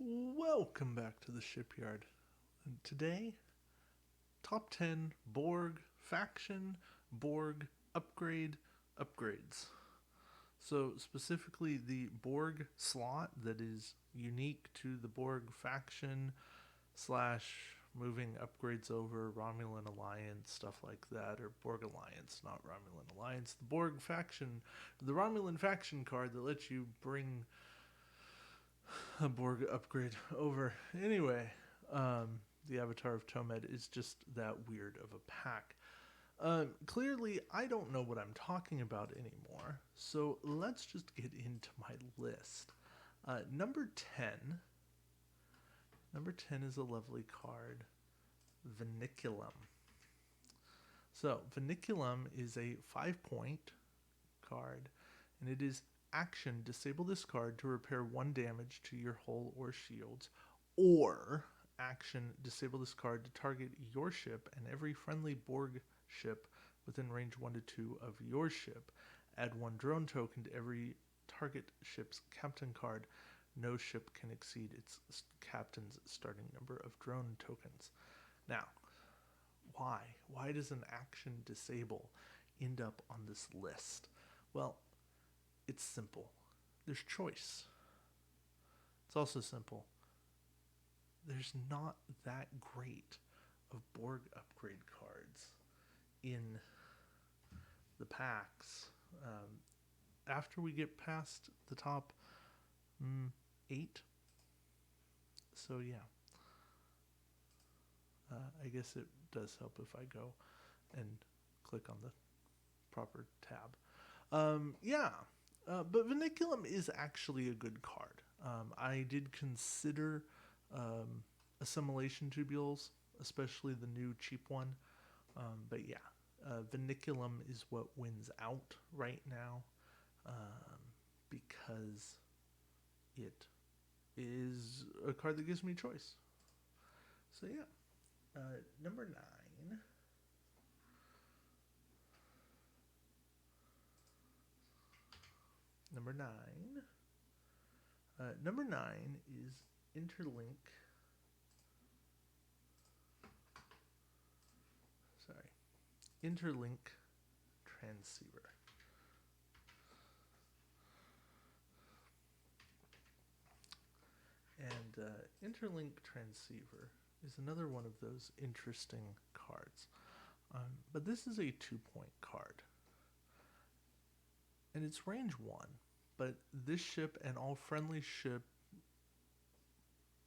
Welcome back to the shipyard. And today, top 10 Borg faction Borg upgrades. So, specifically, the Borg slot that is unique to the Borg faction slash moving upgrades over Romulan Alliance, stuff like that, or Borg Alliance, not Romulan Alliance. The Borg faction, the Romulan faction card that lets you bring a Borg upgrade over. Anyway, the Avatar of Tomed is just that weird of a pack. Clearly, I don't know what I'm talking about anymore, so let's just get into my list. Number 10. Number 10 is a lovely card, Veniculum. So, Veniculum is a 5-point card, and it is action, disable this card to repair 1 damage to your hull or shields, or action, disable this card to target your ship and every friendly Borg ship within range 1 to 2 of your ship. Add 1 drone token to every target ship's captain card. No ship can exceed its captain's starting number of drone tokens. Now, why? Why does an action disable end up on this list? Well, it's simple. There's choice. It's also simple. There's not that great of Borg upgrade cards in the packs. After we get past the top 8, so yeah. I guess it does help if I go and click on the proper tab. But Veniculum is actually a good card. I did consider assimilation tubules, especially the new cheap one. But yeah, Veniculum is what wins out right now because it is a card that gives me choice. So yeah, number 9. Number 9 is Interlink. Interlink transceiver. And Interlink transceiver is another one of those interesting cards. But this is a 2-point card. And it's range 1. But this ship and all friendly ship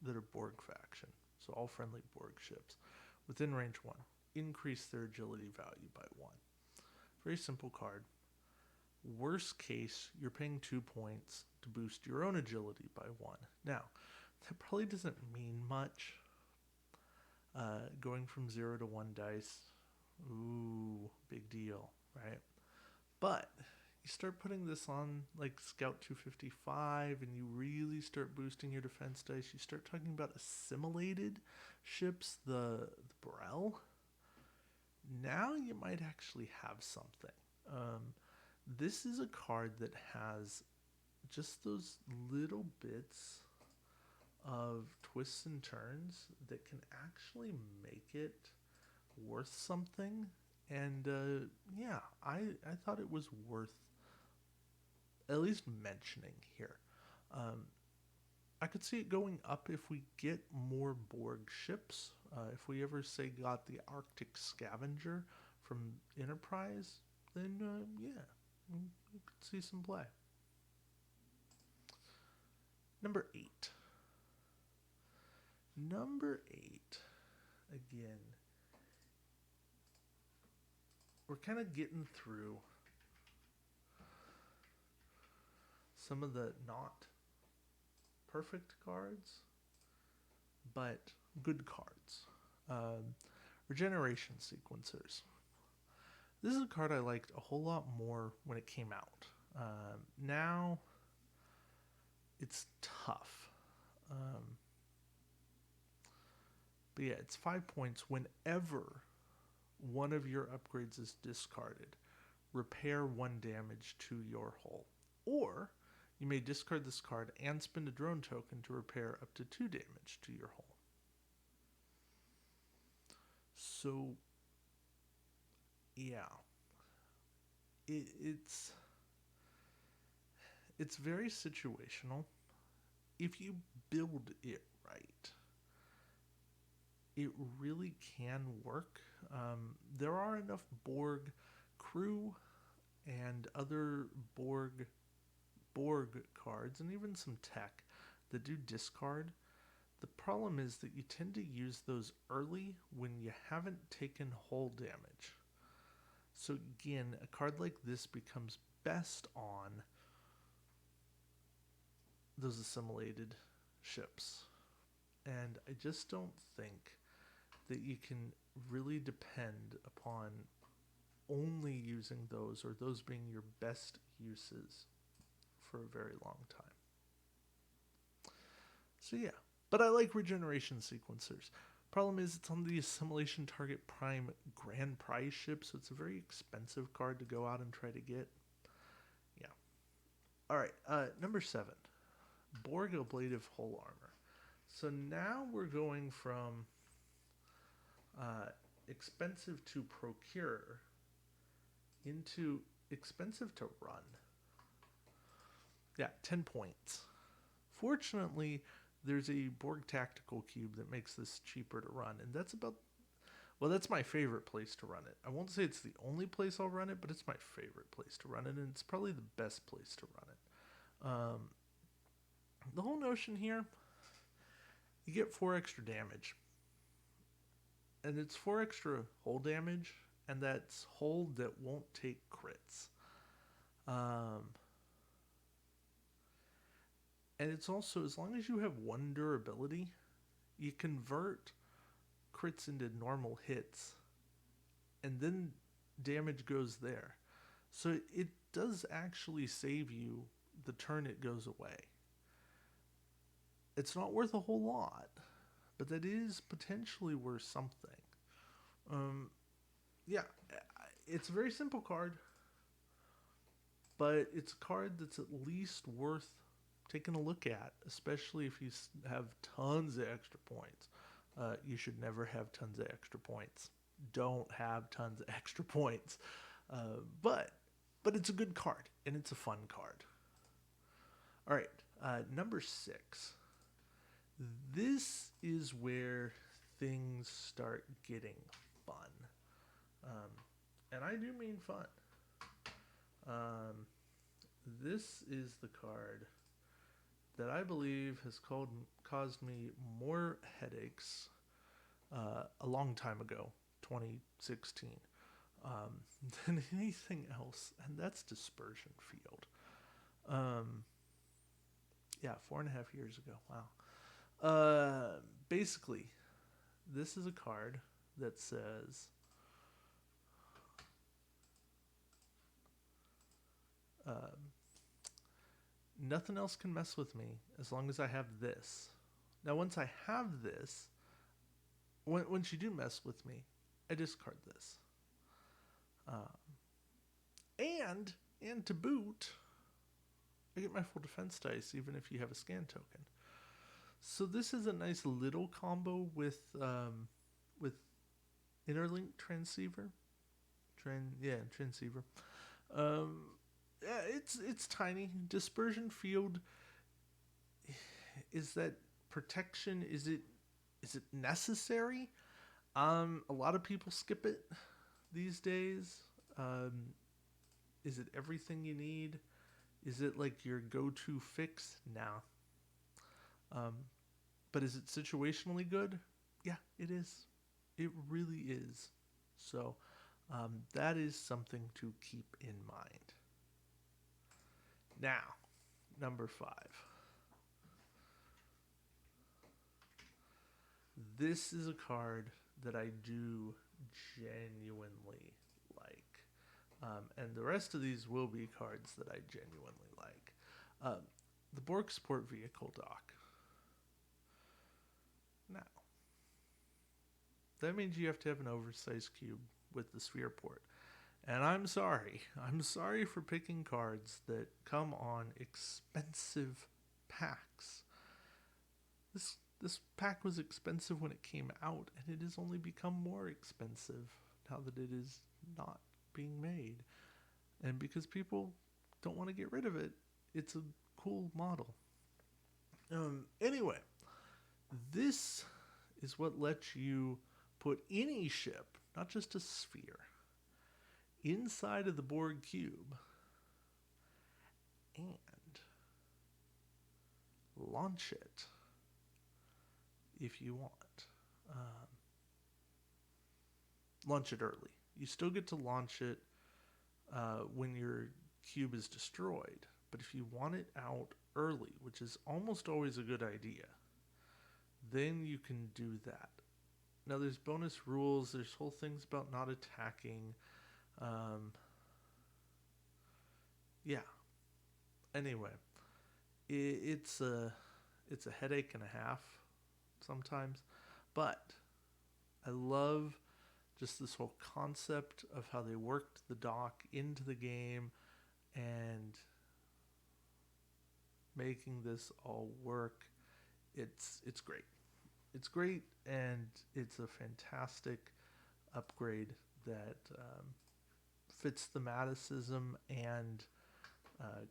that are Borg faction, so all friendly Borg ships, within range 1, increase their agility value by 1. Very simple card. Worst case, you're paying 2 points to boost your own agility by 1. Now, that probably doesn't mean much. Going from 0 to 1 dice, ooh, big deal, right? But you start putting this on like Scout 255 and you really start boosting your defense dice. You start talking about assimilated ships, the Brel. Now you might actually have something. This is a card that has just those little bits of twists and turns that can actually make it worth something. And I thought it was worth at least mentioning here. I could see it going up if we get more Borg ships. If we ever, say, got the Arctic Scavenger from Enterprise, then you could see some play. Number 8. Again, we're kind of getting through some of the not perfect cards, but good cards. Regeneration Sequencers. This is a card I liked a whole lot more when it came out. Now, it's tough. But yeah, it's 5 points whenever one of your upgrades is discarded. Repair 1 damage to your hull. Or You may discard this card and spend a drone token to repair up to 2 damage to your hull. So, yeah. It's very situational. If you build it right, it really can work. There are enough Borg crew and other Borg cards, and even some tech that do discard. The problem is that you tend to use those early when you haven't taken hull damage. So again, a card like this becomes best on those assimilated ships. And I just don't think that you can really depend upon only using those, or those being your best uses for a very long time. So yeah, but I like Regeneration Sequencers. Problem is, it's on the Assimilation Target Prime Grand Prize ship, so it's a very expensive card to go out and try to get. Yeah. Alright, number 7. Borg Ablative Hull Armor. So now we're going from expensive to procure into expensive to run. Yeah, 10 points. Fortunately, there's a Borg Tactical Cube that makes this cheaper to run, and that's that's my favorite place to run it. I won't say it's the only place I'll run it, but it's my favorite place to run it, and it's probably the best place to run it. The whole notion here, you get 4 extra damage. And it's 4 extra hull damage, and that's hull that won't take crits. And it's also, as long as you have 1 durability, you convert crits into normal hits, and then damage goes there. So it does actually save you the turn it goes away. It's not worth a whole lot, but that is potentially worth something. Yeah, it's a very simple card, but it's a card that's at least worth taking a look at, especially if you have tons of extra points. You should never have tons of extra points. Don't have tons of extra points. But it's a good card, and it's a fun card. All right, number 6. This is where things start getting fun. And I do mean fun. This is the card that I believe has caused me more headaches a long time ago, 2016, than anything else, and that's Dispersion Field. Yeah, 4.5 years ago. Wow. Basically, this is a card that says nothing else can mess with me as long as I have this. Now, once I have this, once you do mess with me, I discard this. And to boot, I get my full defense dice even if you have a scan token. So this is a nice little combo with Interlink transceiver. Transceiver. Yeah, it's tiny. Dispersion Field, is that protection? Is it necessary? A lot of people skip it these days. Is it everything you need? Is it like your go-to fix? No. But is it situationally good? Yeah, it is. It really is. So that is something to keep in mind. Now, number 5. This is a card that I do genuinely like. And the rest of these will be cards that I genuinely like. The Borg Sport Vehicle Dock. Now, that means you have to have an oversized cube with the sphere port. And I'm sorry. I'm sorry for picking cards that come on expensive packs. This pack was expensive when it came out, and it has only become more expensive now that it is not being made. And because people don't want to get rid of it, it's a cool model. Anyway, this is what lets you put any ship, not just a sphere, inside of the Borg cube and launch it if you want. Launch it early. You still get to launch it when your cube is destroyed, but if you want it out early, which is almost always a good idea, then you can do that. Now there's bonus rules, there's whole things about not attacking. Yeah. Anyway, it's a headache and a half sometimes, but I love just this whole concept of how they worked the dock into the game and making this all work. It's great. It's great, and it's a fantastic upgrade that fits thematicism and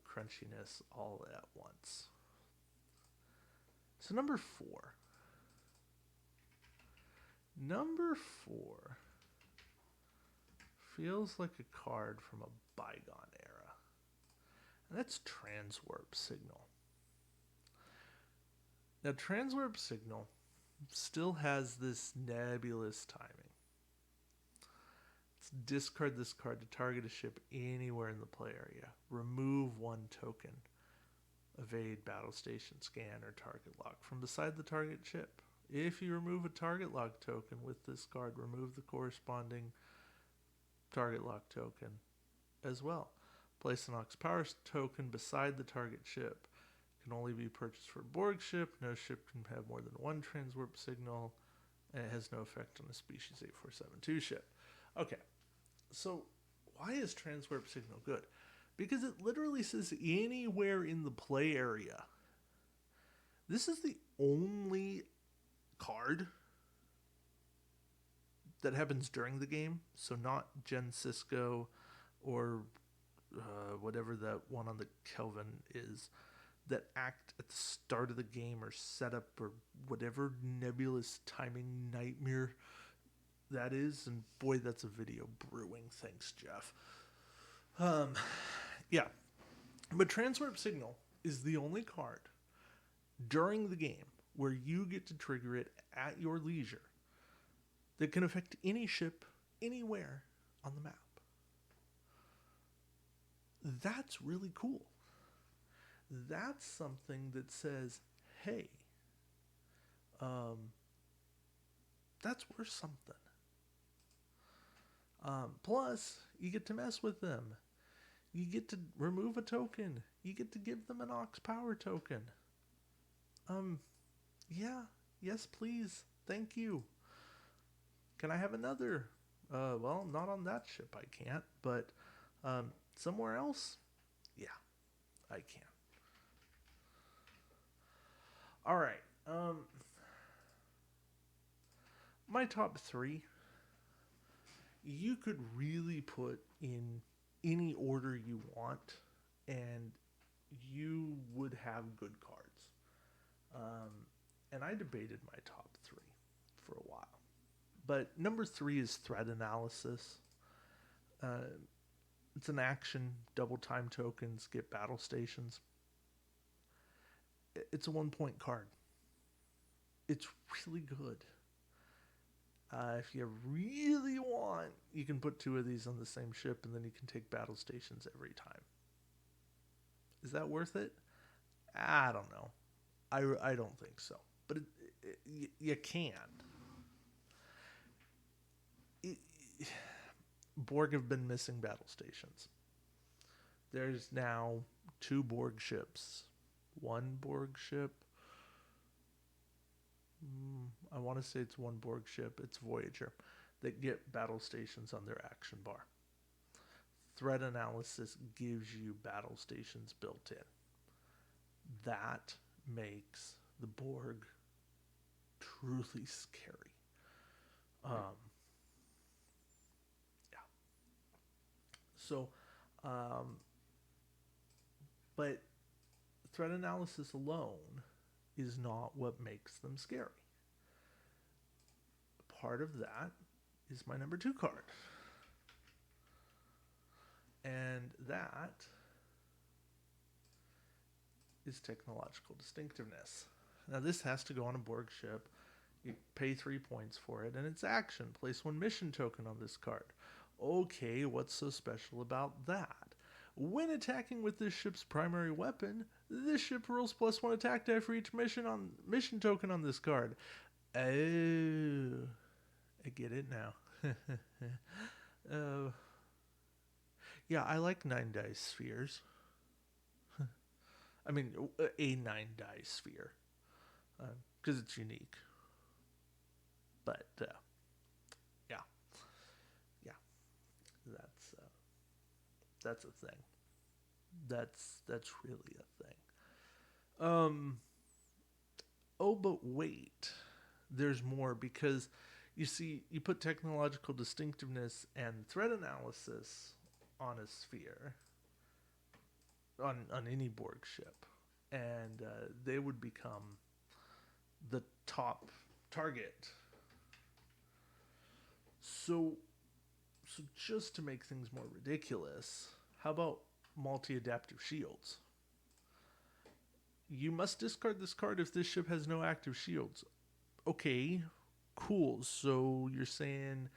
crunchiness all at once. So number 4. Number 4 feels like a card from a bygone era, and that's Transwarp Signal. Now, Transwarp Signal still has this nebulous timing. Let's discard this card to target a ship anywhere in the play area. Remove 1 token. Evade battle station scan or target lock from beside the target ship. If you remove a target lock token with this card, remove the corresponding target lock token as well. Place an Ox Power token beside the target ship. Can only be purchased for a Borg ship. No ship can have more than 1 Transwarp Signal, and it has no effect on a Species 8472 ship. Okay, so why is Transwarp Signal good? Because it literally says anywhere in the play area. This is the only card that happens during the game, so not Gen Cisco or whatever that one on the Kelvin is, that act at the start of the game or setup or whatever nebulous timing nightmare that is. And boy, that's a video brewing. Thanks, Jeff. Yeah. But Transwarp Signal is the only card during the game where you get to trigger it at your leisure that can affect any ship anywhere on the map. That's really cool. That's something that says, hey, that's worth something. Plus, you get to mess with them. You get to remove a token. You get to give them an Ox Power token. Yeah, yes, please. Thank you. Can I have another? Well, not on that ship, I can't, but somewhere else, yeah, I can. All right. My top 3, you could really put in any order you want, and you would have good cards. And I debated my top 3 for a while. But number 3 is Threat Analysis. It's an action, double time tokens, get battle stations. It's a 1-point card. It's really good. If you really want, you can put 2 of these on the same ship, and then you can take battle stations every time. Is that worth it? I don't know. I don't think so. But you can. Borg have been missing battle stations. There's now 2 Borg ships. 1 Borg ship. I want to say it's 1 Borg ship. It's Voyager. That get battle stations on their action bar. threat analysis gives you battle stations built in. That makes the Borg truly scary. Yeah. So, but threat analysis alone is not what makes them scary. Part of that is my number 2 card. And that is technological distinctiveness. Now this has to go on a Borg ship. You pay 3 points for it, and it's action. Place 1 mission token on this card. Okay, what's so special about that? When attacking with this ship's primary weapon, this ship rolls +1 attack die for each mission token on this card. Oh, I get it now. Yeah, I like 9 dice spheres. I mean, a 9 dice sphere, because it's unique. But yeah, that's a thing. That's really a thing. Oh, but wait, there's more, because you see, you put technological distinctiveness and threat analysis on a sphere, on any Borg ship, and they would become the top target. So just to make things more ridiculous, how about MultiAdaptive Shields? You must discard this card if this ship has no active shields. Okay, cool. So you're saying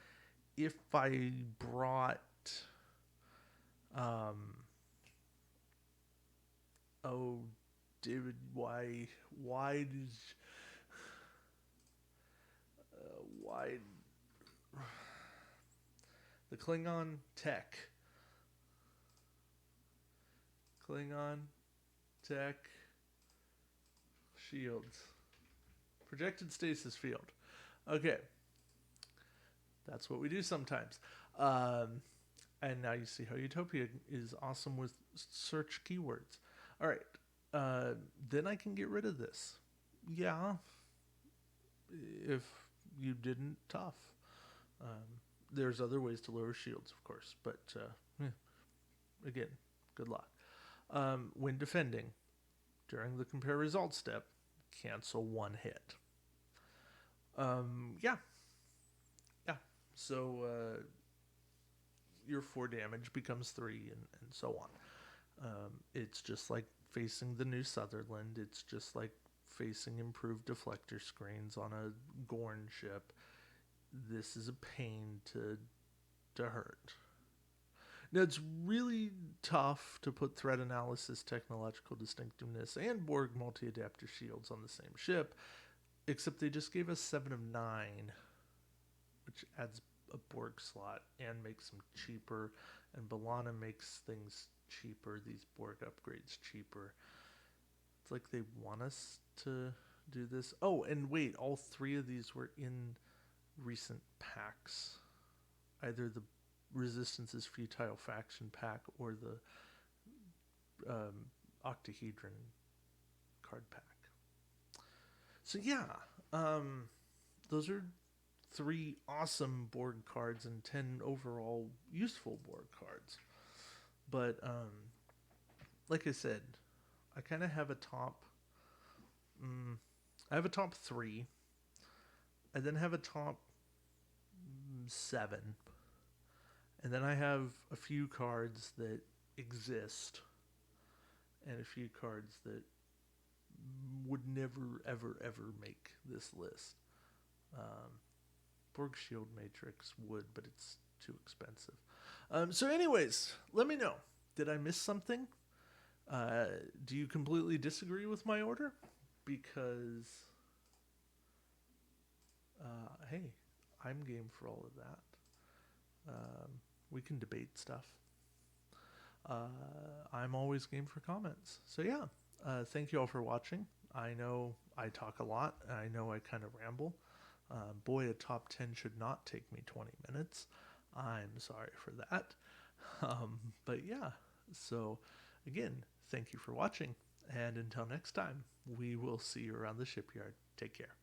if I brought oh, David, why the Klingon tech shields, projected stasis field. Okay, that's what we do sometimes. And now you see how Utopia is awesome with search keywords. All right, then I can get rid of this. Yeah, if you didn't tough. There's other ways to lower shields, of course, but again, good luck. When defending, during the compare results step, cancel 1 hit. Yeah. So your 4 damage becomes 3, and so on. It's just like facing the New Sutherland. It's just like facing improved deflector screens on a Gorn ship. This is a pain to hurt. Now, it's really tough to put threat analysis, technological distinctiveness, and Borg multi-adaptive shields on the same ship, except they just gave us 7 of 9, which adds a Borg slot and makes them cheaper, and B'Elanna makes things cheaper, these Borg upgrades cheaper. It's like they want us to do this. Oh, and wait, all 3 of these were in recent packs. Either the Resistance's Futile Faction pack or the Octahedron card pack. So yeah, those are 3 awesome Borg cards and 10 overall useful Borg cards. But like I said, I kind of have a top. I have a top 3. I then have a top 7. And then I have a few cards that exist and a few cards that would never, ever, ever make this list. Borg Shield Matrix would, but it's too expensive. So anyways, let me know. Did I miss something? Do you completely disagree with my order? Because, hey, I'm game for all of that. We can debate stuff. I'm always game for comments. So yeah, thank you all for watching. I know I talk a lot. I know I kind of ramble. Boy, a top 10 should not take me 20 minutes. I'm sorry for that. But yeah, so again, thank you for watching, and until next time, we will see you around the shipyard. Take care.